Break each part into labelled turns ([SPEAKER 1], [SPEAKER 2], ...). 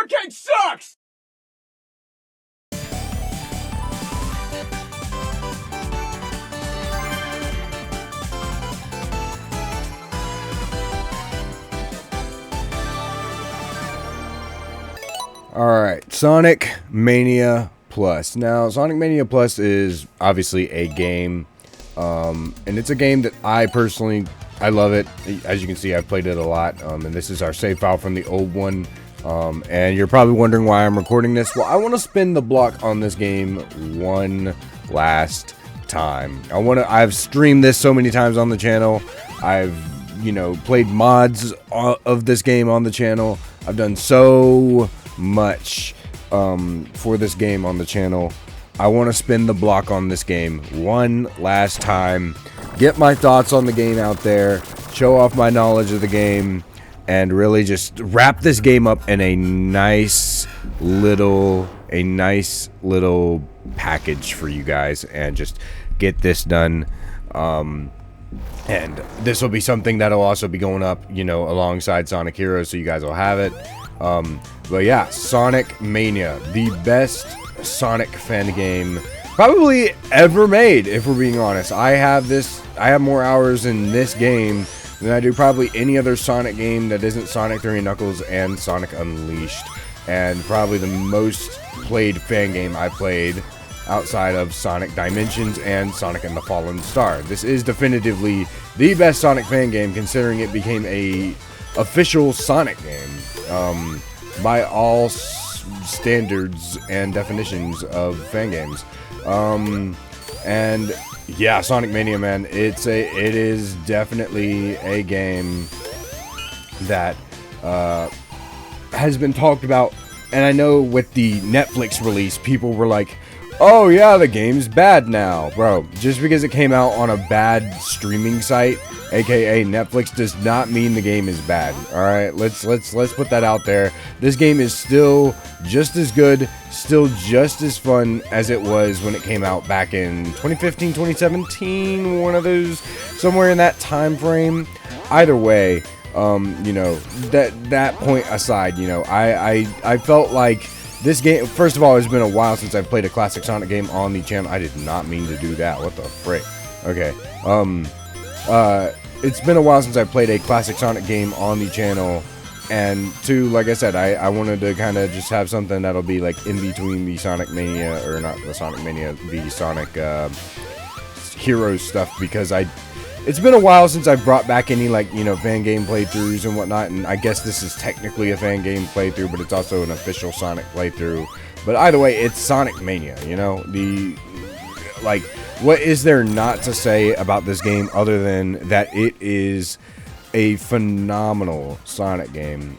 [SPEAKER 1] arcade sucks!
[SPEAKER 2] Alright, Sonic Mania Plus. Now, Sonic Mania Plus is obviously a game, and it's a game that I love it. As you can see, I've played it a lot, and this is our save file from the old one. And you're probably wondering why I'm recording this. Well, I want to spin the block on this game one last time. I've streamed this so many times on the channel. I've, played mods of this game on the channel. I've done so much for this game on the channel. I want to spin the block on this game one last time, get my thoughts on the game out there, show off my knowledge of the game, and really just wrap this game up in a nice little package for you guys, and just get this done. And this will be something that'll also be going up, alongside Sonic Heroes, so you guys will have it. But yeah, Sonic Mania, the best Sonic fan game probably ever made, if we're being honest. I have more hours in this game than I do probably any other Sonic game that isn't Sonic 3 and Knuckles and Sonic Unleashed, and probably the most played fan game I played outside of Sonic Dimensions and Sonic and the Fallen Star. This is definitively the best Sonic fan game, considering it became a official Sonic game by all standards and definitions of fan games. And yeah, Sonic Mania, man, it is definitely a game that has been talked about. And I know with the Netflix release, people were like, oh yeah, the game's bad now. Bro, just because it came out on a bad streaming site, aka Netflix, does not mean the game is bad. Alright, let's put that out there. This game is still just as good, still just as fun as it was when it came out back in 2015, 2017, one of those, somewhere in that time frame. Either way, that point aside, I felt like this game, first of all, it's been a while since I've played a classic Sonic game on the channel. I did not mean to do that. What the frick? Okay. It's been a while since I played a classic Sonic game on the channel. And two, like I said, I wanted to kind of just have something that'll be like in between the Sonic Mania, or not the Sonic Mania, the Sonic Heroes stuff, because it's been a while since I've brought back any, fan game playthroughs and whatnot, and I guess this is technically a fan game playthrough, but it's also an official Sonic playthrough. But either way, it's Sonic Mania, what is there not to say about this game other than that it is a phenomenal Sonic game.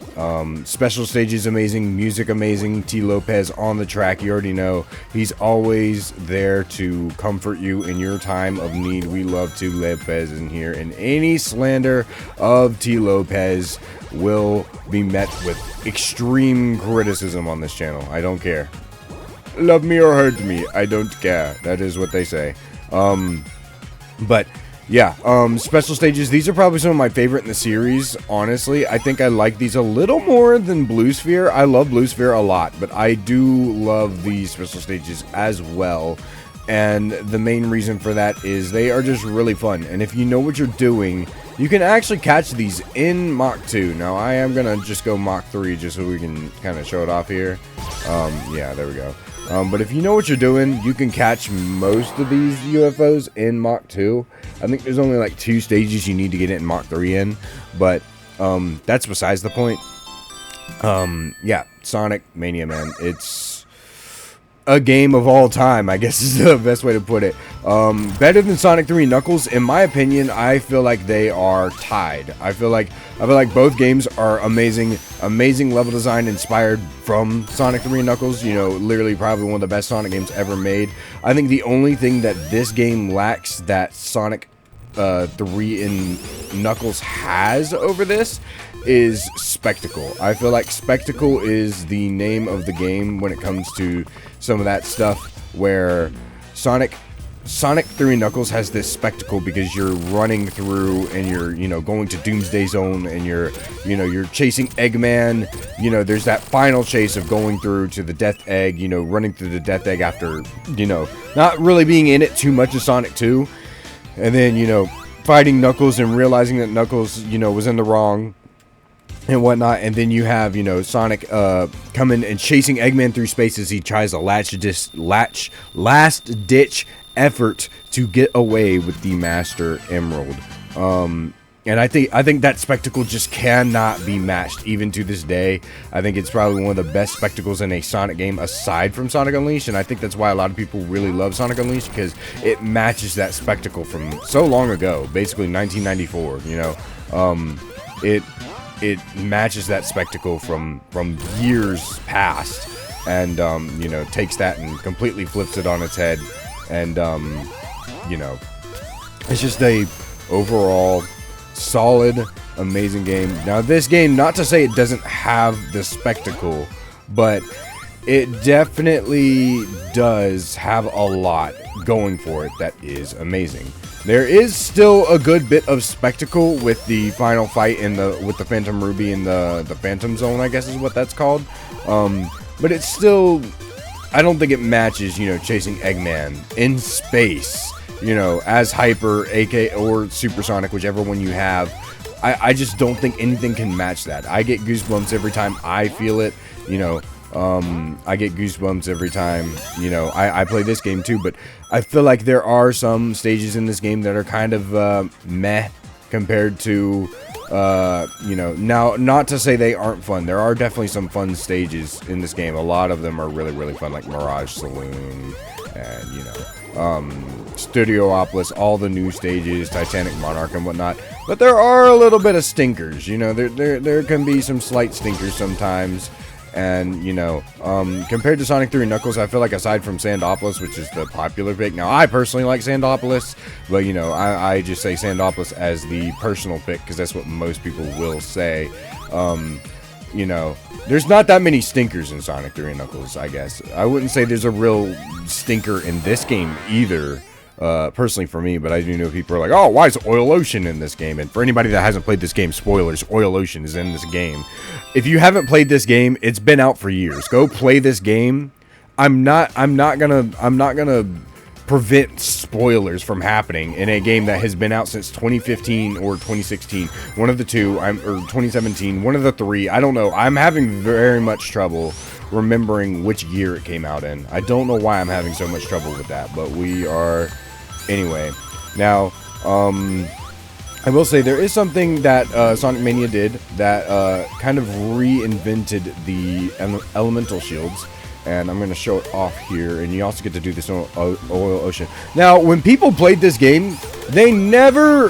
[SPEAKER 2] Special stages amazing, music amazing, T. Lopez on the track, you already know. He's always there to comfort you in your time of need. We love T. Lopez in here, and any slander of T. Lopez will be met with extreme criticism on this channel. I don't care. Love me or hurt me, I don't care. That is what they say. But yeah, special stages, these are probably some of my favorite in the series, honestly. I think I like these a little more than Blue Sphere. I love Blue Sphere a lot, but I do love these special stages as well. And the main reason for that is they are just really fun. And if you know what you're doing, you can actually catch these in Mach 2. Now, I am going to just go Mach 3 just so we can kind of show it off here. Yeah, there we go. But if you know what you're doing, you can catch most of these UFOs in Mach 2. I think there's only like 2 stages you need to get it in Mach 3 in, but that's besides the point. Yeah, Sonic Mania, man. It's a game of all time, I guess is the best way to put it. Better than Sonic 3 and Knuckles, in my opinion. I feel like they are tied. I feel like both games are amazing level design inspired from Sonic 3 and Knuckles. Literally probably one of the best Sonic games ever made. I think the only thing that this game lacks that Sonic 3 and Knuckles has over this is spectacle. I feel like spectacle is the name of the game when it comes to some of that stuff, where Sonic Sonic 3 and Knuckles has this spectacle because you're running through and you're, going to Doomsday Zone and you're chasing Eggman. There's that final chase of going through to the Death Egg, running through the Death Egg after, not really being in it too much of Sonic 2. And then, fighting Knuckles and realizing that Knuckles, was in the wrong and whatnot. And then you have, Sonic coming and chasing Eggman through space as he tries a last-ditch effort to get away with the Master Emerald. And I think that spectacle just cannot be matched even to this day. I think it's probably one of the best spectacles in a Sonic game aside from Sonic Unleashed, and I think that's why a lot of people really love Sonic Unleashed, because it matches that spectacle from so long ago, basically 1994. It matches that spectacle from years past, and takes that and completely flips it on its head. And it's just a overall solid, amazing game. Now this game, not to say it doesn't have the spectacle, but it definitely does have a lot going for it that is amazing. There is still a good bit of spectacle with the final fight with the Phantom Ruby in the Phantom Zone, I guess is what that's called. But it's still, I don't think it matches, chasing Eggman in space, as Hyper, AK, or Supersonic, whichever one you have. I just don't think anything can match that. I get goosebumps every time I feel it, I get goosebumps every time, I play this game too, but I feel like there are some stages in this game that are kind of, meh compared to, now, not to say they aren't fun. There are definitely some fun stages in this game. A lot of them are really, really fun, like Mirage Saloon and, Studiopolis, all the new stages, Titanic Monarch and whatnot. But there are a little bit of stinkers, there can be some slight stinkers sometimes. And, compared to Sonic 3 and Knuckles, I feel like aside from Sendoff, which is the popular pick. Now, I personally like Sendoff, but, I just say Sendoff as the personal pick because that's what most people will say. There's not that many stinkers in Sonic 3 and Knuckles, I guess. I wouldn't say there's a real stinker in this game either. Personally for me, but I do know people are like, oh, why is Oil Ocean in this game? And for anybody that hasn't played this game, spoilers, Oil Ocean is in this game. If you haven't played this game, it's been out for years. Go play this game. I'm not gonna prevent spoilers from happening in a game that has been out since 2015 or 2016. One of the two, or 2017, one of the three. I don't know. I'm having very much trouble remembering which year it came out in. I don't know why I'm having so much trouble with that, but we are. Anyway, now, I will say there is something that Sonic Mania did that kind of reinvented the elemental shields, and I'm going to show it off here, and you also get to do this on Oil Ocean. Now, when people played this game, they never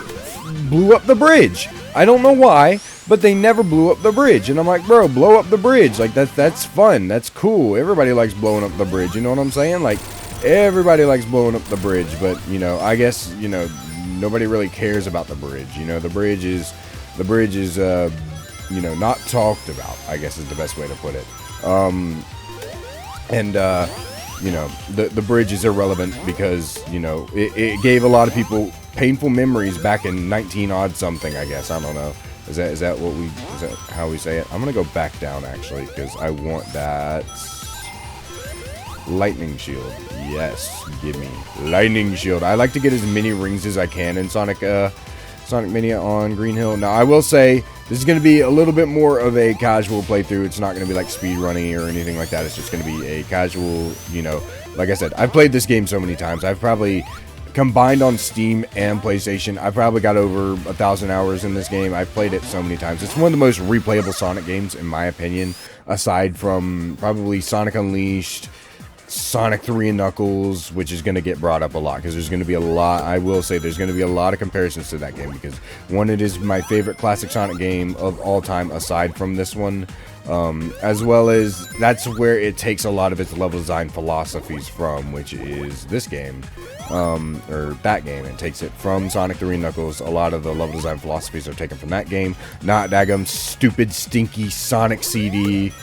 [SPEAKER 2] blew up the bridge. I don't know why, but they never blew up the bridge, and I'm like, bro, blow up the bridge. Like, that's fun. That's cool. Everybody likes blowing up the bridge, you know what I'm saying? Like, everybody likes blowing up the bridge, but, I guess, nobody really cares about the bridge. The bridge is, not talked about, I guess is the best way to put it. The bridge is irrelevant because, it gave a lot of people painful memories back in 19 odd something, I guess. I don't know. Is that how we say it? I'm gonna go back down actually because I want that lightning shield. Yes, give me lightning shield. I like to get as many rings as I can in Sonic Mania on Green Hill. Now I will say this is going to be a little bit more of a casual playthrough. It's not going to be like speed running or anything like that. It's just going to be a casual, like I said, I've played this game so many times. I've probably combined on Steam and PlayStation, I probably got over 1,000 hours in this game. I've played it so many times. It's one of the most replayable Sonic games, in my opinion, aside from probably Sonic Unleashed, Sonic 3 and Knuckles, which is going to get brought up a lot, because there's going to be a lot, I will say, there's going to be a lot of comparisons to that game, because one, it is my favorite classic Sonic game of all time, aside from this one, as well as that's where it takes a lot of its level design philosophies from, which is this game, or that game. It takes it from Sonic 3 and Knuckles. A lot of the level design philosophies are taken from that game, not daggum stupid stinky Sonic CD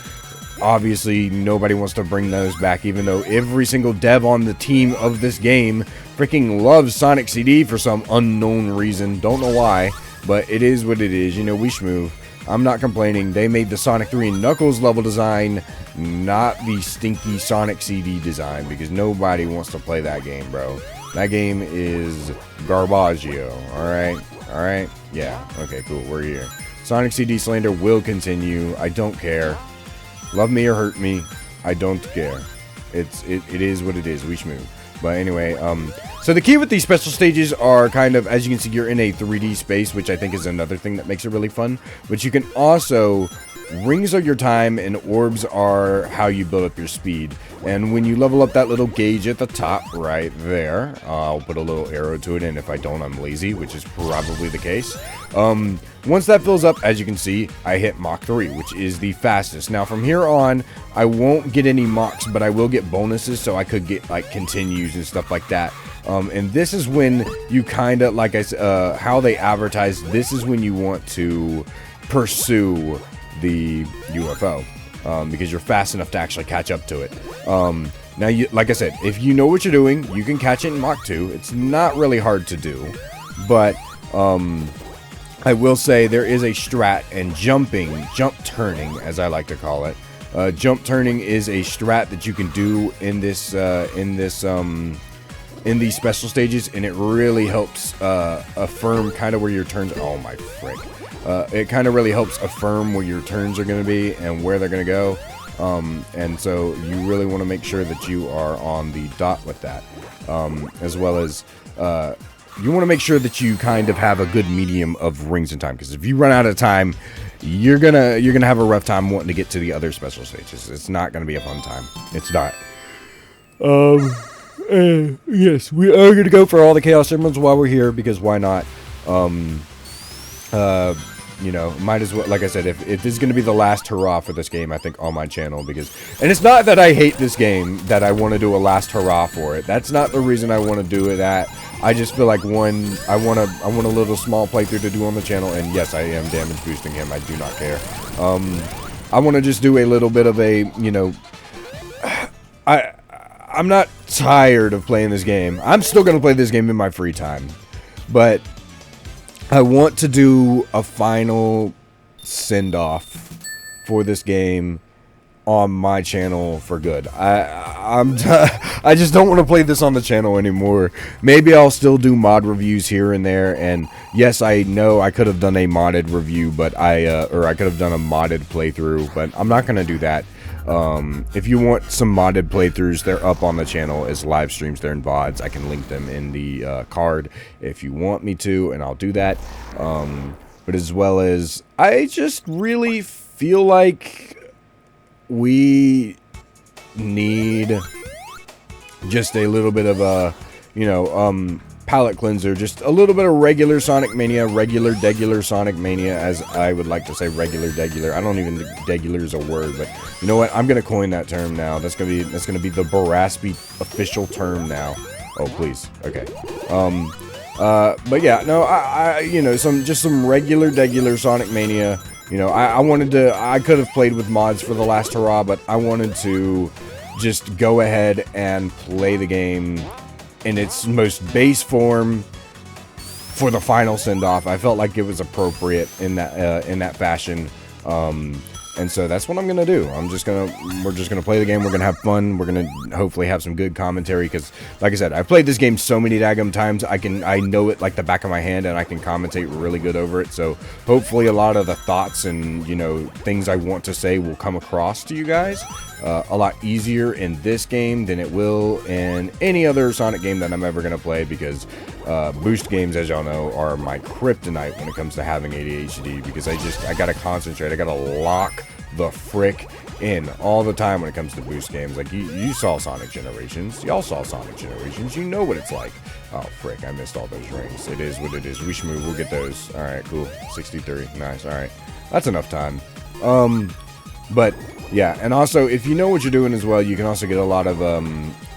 [SPEAKER 2] obviously nobody wants to bring those back, even though every single dev on the team of this game freaking loves Sonic CD for some unknown reason. Don't know why, but it is what it is. You know, we schmoo. I'm not complaining. They made the Sonic 3 and Knuckles level design, not the stinky Sonic CD design, because nobody wants to play that game, bro. That game is garbaggio, alright? Alright? Yeah, okay, cool, we're here. Sonic CD slander will continue. I don't care. Love me or hurt me, I don't care. It is what it is. We schmoo. But anyway, so the key with these special stages are kind of, as you can see, you're in a 3D space, which I think is another thing that makes it really fun. But you can also, rings are your time and orbs are how you build up your speed. And when you level up that little gauge at the top right there, I'll put a little arrow to it, and if I don't, I'm lazy, which is probably the case. Once that fills up, as you can see, I hit Mach 3, which is the fastest. Now, from here on, I won't get any Machs, but I will get bonuses, so I could get, like, continues and stuff like that. And this is when you kind of, like I said, how they advertise, this is when you want to pursue the UFO. Because you're fast enough to actually catch up to it. Now, like I said, if you know what you're doing, you can catch it in Mach 2. It's not really hard to do, but I will say there is a strat, and jump turning, as I like to call it. Jump turning is a strat that you can do in this in these special stages, and it really helps affirm kind of where your turns. Oh my frick! It kind of really helps affirm where your turns are going to be and where they're going to go. And so you really want to make sure that you are on the dot with that, as well as you want to make sure that you kind of have a good medium of rings in time, because if you run out of time, you're gonna have a rough time wanting to get to the other special stages. It's not gonna be a fun time. It's not. Yes, we are gonna go for all the Chaos Emeralds while we're here, because why not? You know, might as well, like I said, if this is going to be the last hurrah for this game, I think, on my channel, because, and it's not that I hate this game, that I want to do a last hurrah for it. That's not the reason I want to do it. I just feel like, one, I want a little small playthrough to do on the channel, and yes, I am damage boosting him, I do not care. I want to just do a little bit of a, you know, I'm not tired of playing this game. I'm still going to play this game in my free time, but I want to do a final send-off for this game on my channel for good. I just don't want to play this on the channel anymore. Maybe I'll still do mod reviews here and there, and yes, I know I could have done a modded review, but or I could have done a modded playthrough, but I'm not going to do that. If you want some modded playthroughs, they're up on the channel as live streams. They're in VODs. I can link them in the card if you want me to, and I'll do that. But as well as, I just really feel like we need just a little bit of a, you know, palette cleanser, just a little bit of regular Sonic Mania, regular Sonic Mania, as I would like to say, regular. I don't even think degular is a word, but you know what? I'm gonna coin that term now. That's gonna be the Baraspi official term now. Oh please, okay. But yeah, no, I you know, some regular Sonic Mania. You know, I could have played with mods for the last hurrah, but I wanted to just go ahead and play the game in its most base form for the final send-off. I felt like it was appropriate in that fashion. And so that's what I'm gonna do. We're just gonna play the game. We're gonna have fun. We're gonna hopefully have some good commentary, because, like I said, I've played this game so many daggum times. I know it like the back of my hand, and I can commentate really good over it. So hopefully a lot of the thoughts and, you know, things I want to say will come across to you guys a lot easier in this game than it will in any other Sonic game that I'm ever gonna play, because boost games, as y'all know, are my kryptonite when it comes to having ADHD, because I gotta concentrate. I gotta lock the frick in all the time when it comes to boost games. Like, you saw Sonic Generations. Y'all saw Sonic Generations. You know what it's like. Oh, frick, I missed all those rings. It is what it is. We should move. We'll get those. Alright, cool. 63. Nice. Alright. That's enough time. But, yeah. And also, if you know what you're doing as well, you can also get a lot of,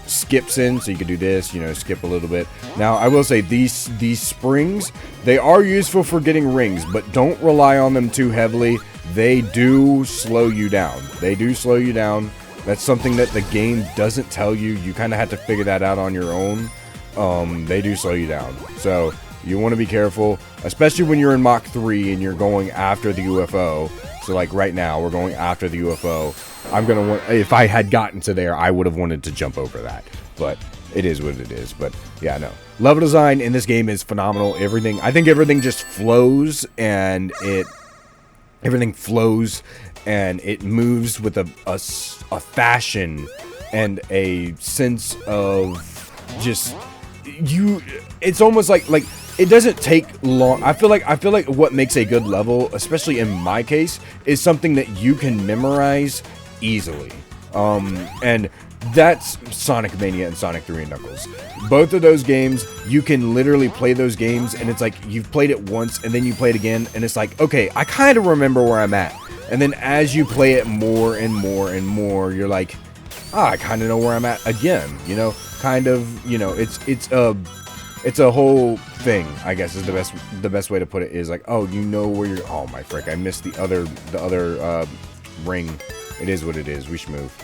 [SPEAKER 2] skips in, so you can do this, you know, skip a little bit. Now, I will say, these springs, they are useful for getting rings, but don't rely on them too heavily, they do slow you down. They do slow you down. That's something that the game doesn't tell you. You kind of have to figure that out on your own. They do slow you down. So you want to be careful, especially when you're in Mach 3 and you're going after the UFO. So like right now, we're going after the UFO. I'm going to want, if I had gotten to there, I would have wanted to jump over that. But it is what it is. But yeah, no. Level design in this game is phenomenal. I think everything just flows, and everything flows and it moves with a fashion and a sense of just it's almost like it doesn't take long. I feel like what makes a good level, especially in my case, is something that you can memorize easily. And that's Sonic Mania and Sonic 3 and Knuckles. Both of those games, you can literally play those games, and it's like you've played it once, and then you play it again, and it's like, okay, I kind of remember where I'm at. And then as you play it more and more and more, you're like, I kind of know where I'm at again. You know, kind of. You know, it's a whole thing, I guess, is the best way to put it. Is like, oh, you know where you're. Oh my frick! I missed the other ring. It is what it is. We should move.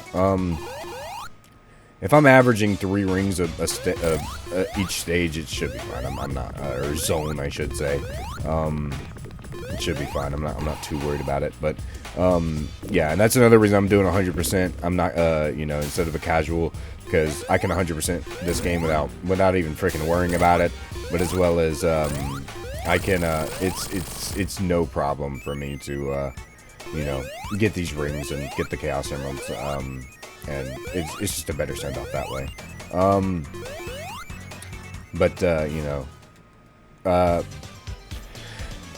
[SPEAKER 2] If I'm averaging 3 rings each stage, it should be fine. I'm not, or zone, I should say. It should be fine. I'm not too worried about it. But yeah, and that's another reason I'm doing 100%. I'm not, you know, instead of a casual, because I can 100% this game without even freaking worrying about it. But as well as I can, it's no problem for me to, you know, get these rings and get the Chaos Emeralds. And it's just a better send-off that way. But, you know,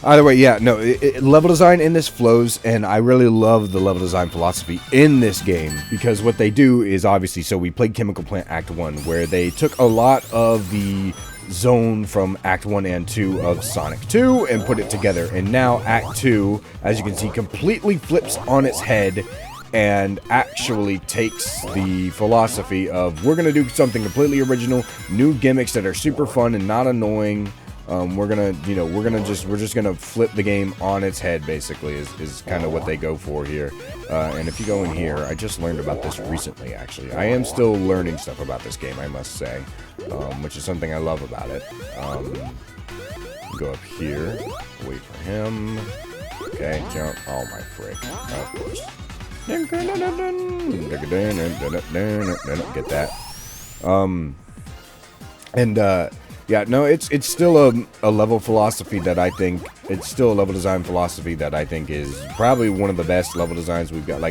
[SPEAKER 2] either way, yeah, no, level design in this flows, and I really love the level design philosophy in this game, because what they do is, obviously, so we played Chemical Plant Act 1, where they took a lot of the zone from Act 1 and 2 of Sonic 2 and put it together, and now Act 2, as you can see, completely flips on its head and actually takes the philosophy of, we're going to do something completely original, new gimmicks that are super fun and not annoying. We're just gonna flip the game on its head, basically, is kind of what they go for here. And if you go in here, I just learned about this recently, actually. I am still learning stuff about this game, I must say, which is something I love about it. Go up here, wait for him. Okay, jump. Oh my frick! Of course. Get that. Yeah, no, it's still a level philosophy that I think, it's still a level design philosophy that I think is probably one of the best level designs we've got.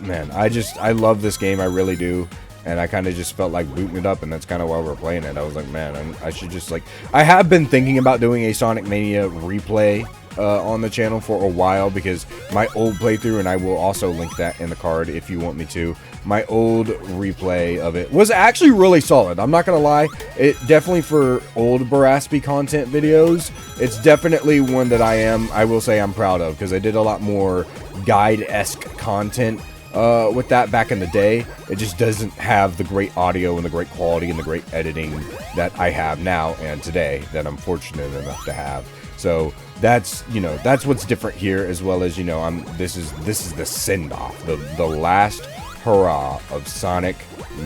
[SPEAKER 2] Man, I love this game, I really do. And I kind of just felt like booting it up, and that's kind of why we're playing it. I was like, man, I should just, like, I have been thinking about doing a Sonic Mania replay on the channel for a while, because my old playthrough, and I will also link that in the card if you want me to, my old replay of it was actually really solid. I'm not gonna lie, it definitely, for old Baraspi content videos, it's definitely one that I will say I'm proud of, because I did a lot more guide-esque content with that back in the day. It just doesn't have the great audio and the great quality and the great editing that I have now and today, that I'm fortunate enough to have. So that's, you know, that's what's different here, as well as, you know, this is the send-off, the last hurrah of Sonic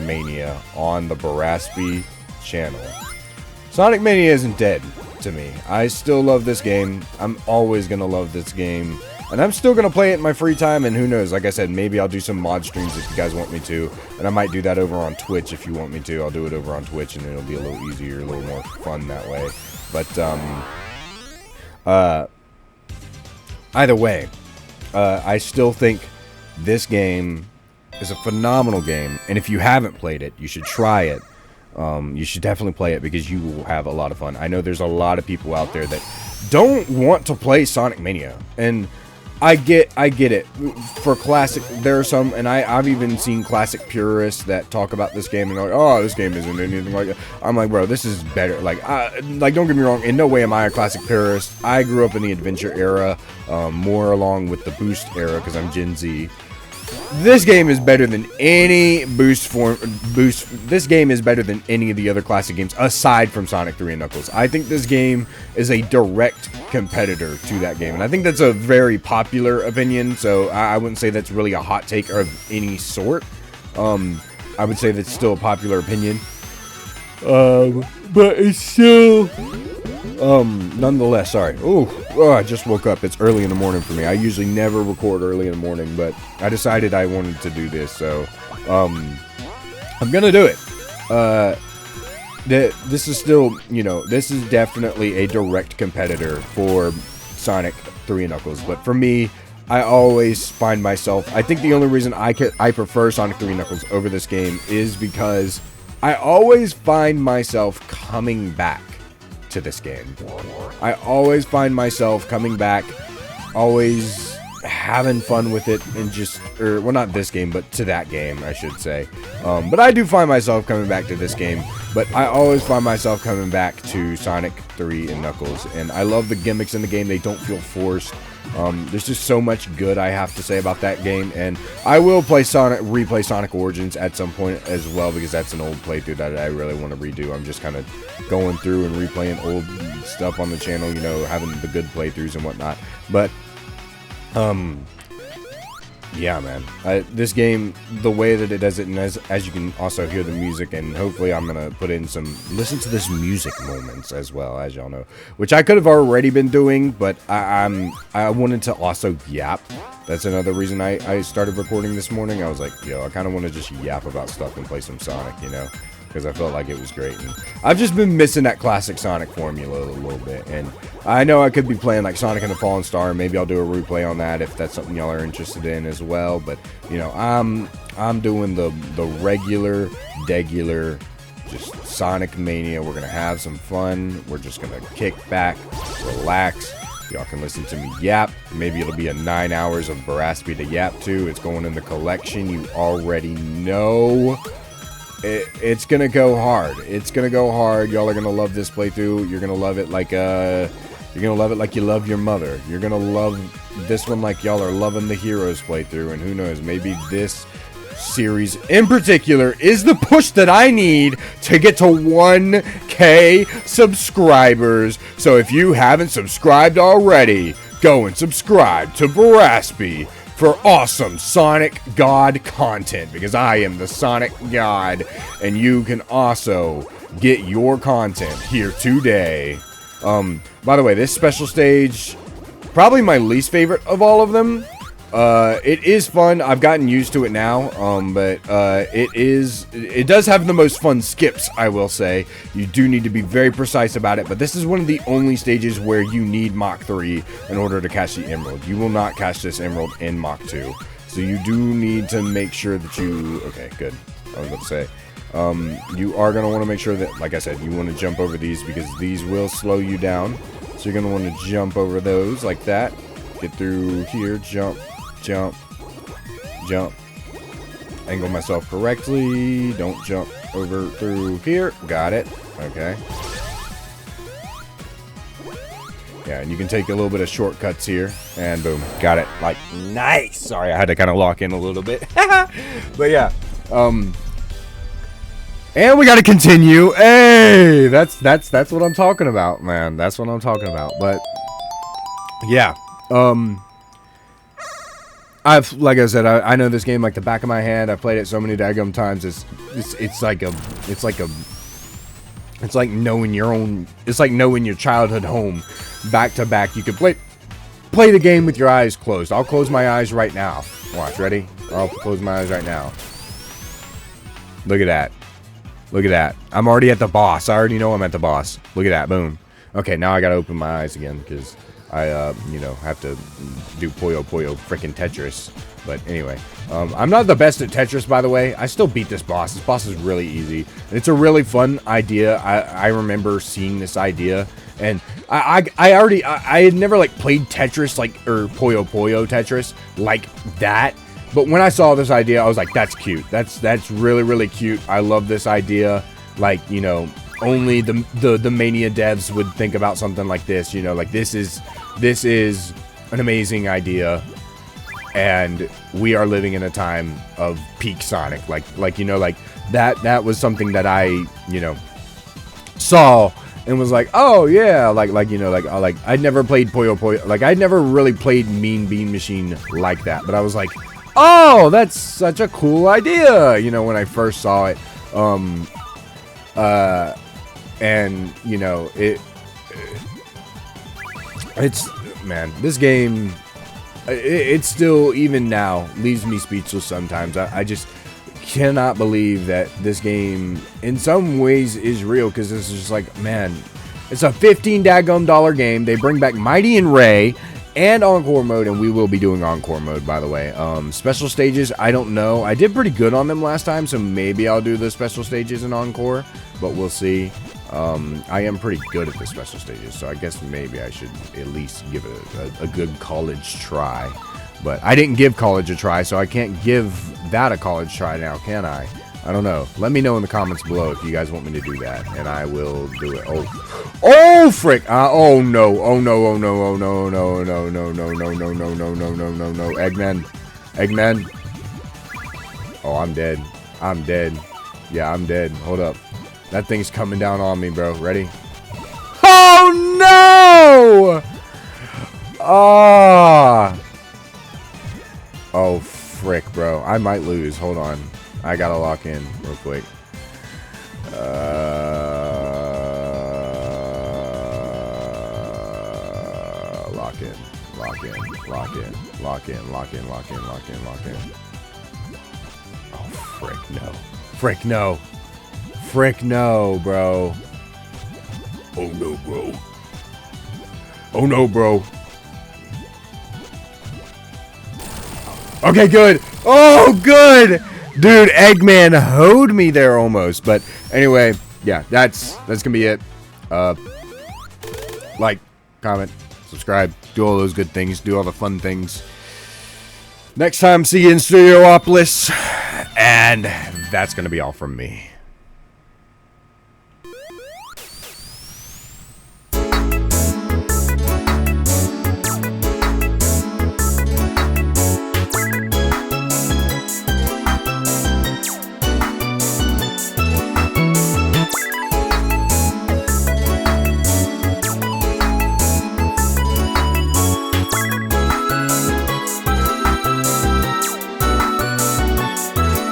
[SPEAKER 2] Mania on the Baraspi channel. Sonic Mania isn't dead to me. I still love this game. I'm always gonna love this game. And I'm still going to play it in my free time, and who knows, like I said, maybe I'll do some mod streams if you guys want me to, and I might do that over on Twitch if you want me to. I'll do it over on Twitch, and it'll be a little easier, a little more fun that way. But, either way, I still think this game is a phenomenal game, and if you haven't played it, you should try it. You should definitely play it, because you will have a lot of fun. I know there's a lot of people out there that don't want to play Sonic Mania, and I get it. For classic, there are some, and I've even seen classic purists that talk about this game and they're like, oh, this game isn't anything like it. I'm like, bro, this is better. Like, don't get me wrong, in no way am I a classic purist. I grew up in the adventure era, more along with the boost era, because I'm Gen Z. This game is better than any This game is better than any of the other classic games aside from Sonic 3 and Knuckles. I think this game is a direct competitor to that game, and I think that's a very popular opinion. So I wouldn't say that's really a hot take of any sort. I would say that's still a popular opinion. But it's still, nonetheless, sorry. Oh, I just woke up. It's early in the morning for me. I usually never record early in the morning, but I decided I wanted to do this, so, I'm gonna do it. This is still, you know, this is definitely a direct competitor for Sonic 3 and Knuckles, but for me, I always find myself, I think the only reason I prefer Sonic 3 and Knuckles over this game is because I always find myself coming back to this game. I always find myself coming back, always having fun with it, and just, or, well, not this game, but to that game, I should say. But I do find myself coming back to this game, but I always find myself coming back to Sonic 3 and Knuckles, and I love the gimmicks in the game. They don't feel forced. There's just so much good I have to say about that game, and I will replay Sonic Origins at some point as well, because that's an old playthrough that I really want to redo. I'm just kind of going through and replaying old stuff on the channel, you know, having the good playthroughs and whatnot. But yeah, man, this game, the way that it does it, and as you can also hear the music, and hopefully I'm gonna put in some listen to this music moments as well, as y'all know, which I could have already been doing, but I wanted to also yap. That's another reason I started recording this morning. I was like, yo, I kind of want to just yap about stuff and play some Sonic, you know, because I felt like it was great. And I've just been missing that classic Sonic formula a little bit, and I know I could be playing like Sonic and the Fallen Star. Maybe I'll do a replay on that if that's something y'all are interested in as well. But you know, I'm doing the regular, degular, just Sonic Mania. We're gonna have some fun. We're just gonna kick back, relax. Y'all can listen to me yap. Maybe it'll be a 9 hours of Baraspy to yap to. It's going in the collection. You already know. It's gonna go hard. It's gonna go hard. Y'all are gonna love this playthrough. You're gonna love it like you love your mother. You're gonna love this one like y'all are loving the Heroes playthrough. And who knows, maybe this series in particular is the push that I need to get to 1K subscribers. So if you haven't subscribed already, go and subscribe to Baraspy for awesome Sonic God content, because I am the Sonic God, and you can also get your content here today. By the way, this special stage, probably my least favorite of all of them. It is fun. I've gotten used to it now, but it does have the most fun skips, I will say. You do need to be very precise about it, but this is one of the only stages where you need Mach 3 in order to catch the Emerald. You will not catch this Emerald in Mach 2, so you do need to make sure that you... Okay, good. I was about to say, you are going to want to make sure that, like I said, you want to jump over these, because these will slow you down. So you're going to want to jump over those like that. Get through here, jump. Jump, jump, angle myself correctly, don't jump over through here, got it, okay. Yeah, and you can take a little bit of shortcuts here, and boom, got it, like, nice! Sorry, I had to kind of lock in a little bit, but yeah, and we gotta continue, hey, that's what I'm talking about, man, that's what I'm talking about, but, yeah, like I said, I know this game like the back of my hand. I've played it so many daggum times. It's like knowing your childhood home back to back. You could play the game with your eyes closed. I'll close my eyes right now. Watch, ready? I'll close my eyes right now. Look at that. Look at that. I'm already at the boss. I already know I'm at the boss. Look at that. Boom. Okay, now I gotta open my eyes again because I, you know, have to do Puyo frickin' Tetris. But anyway, I'm not the best at Tetris, by the way. I still beat this boss. This boss is really easy. It's a really fun idea. I remember seeing this idea, and I had never like played Tetris or Puyo Tetris like that. But when I saw this idea, I was like, that's cute. That's really, really cute. I love this idea. Like, you know, only the Mania devs would think about something like this, you know, like this is an amazing idea. and we are living in a time of peak Sonic. Like you know, like that was something that I, you know, saw and was like, oh yeah, like you know, like I'd never played Puyo Puyo, like I'd never really played Mean Bean Machine like that, but I was like, oh, that's such a cool idea, you know, when I first saw it. And you know, it's, man, this game, it still, even now, leaves me speechless sometimes. I just cannot believe that this game, in some ways, is real, because this is just like, man, it's a $15 daggum game. They bring back Mighty and Ray and Encore mode, and we will be doing Encore mode, by the way. Special stages, I don't know. I did pretty good on them last time, so maybe I'll do the special stages in Encore, but we'll see. I am pretty good at the special stages, so I guess maybe I should at least give it a good college try. But I didn't give college a try, so I can't give that a college try now, can I? I don't know. Let me know in the comments below if you guys want me to do that, and I will do it. Oh, frick! Oh no! Oh no! Oh no! Oh no! No! No! No! No! No! No! No! No! No! No! No! No! Eggman! Eggman! Oh, I'm dead. I'm dead. Yeah, I'm dead. Hold up. That thing's coming down on me, bro. Ready? Oh no! Ah! Oh, frick, bro. I might lose. Hold on. I gotta lock in real quick. Lock in. Lock in. Lock in. Lock in. Lock in. Lock in. Lock in. Lock in. Oh, frick, no. Frick, no. Frick, no, bro. Oh, no, bro. Oh, no, bro. Okay, good. Oh, good. Dude, Eggman hoed me there almost. But anyway, yeah, that's gonna be it. Like, comment, subscribe, do all those good things, do all the fun things. Next time, see you in Studiopolis. And that's gonna be all from me.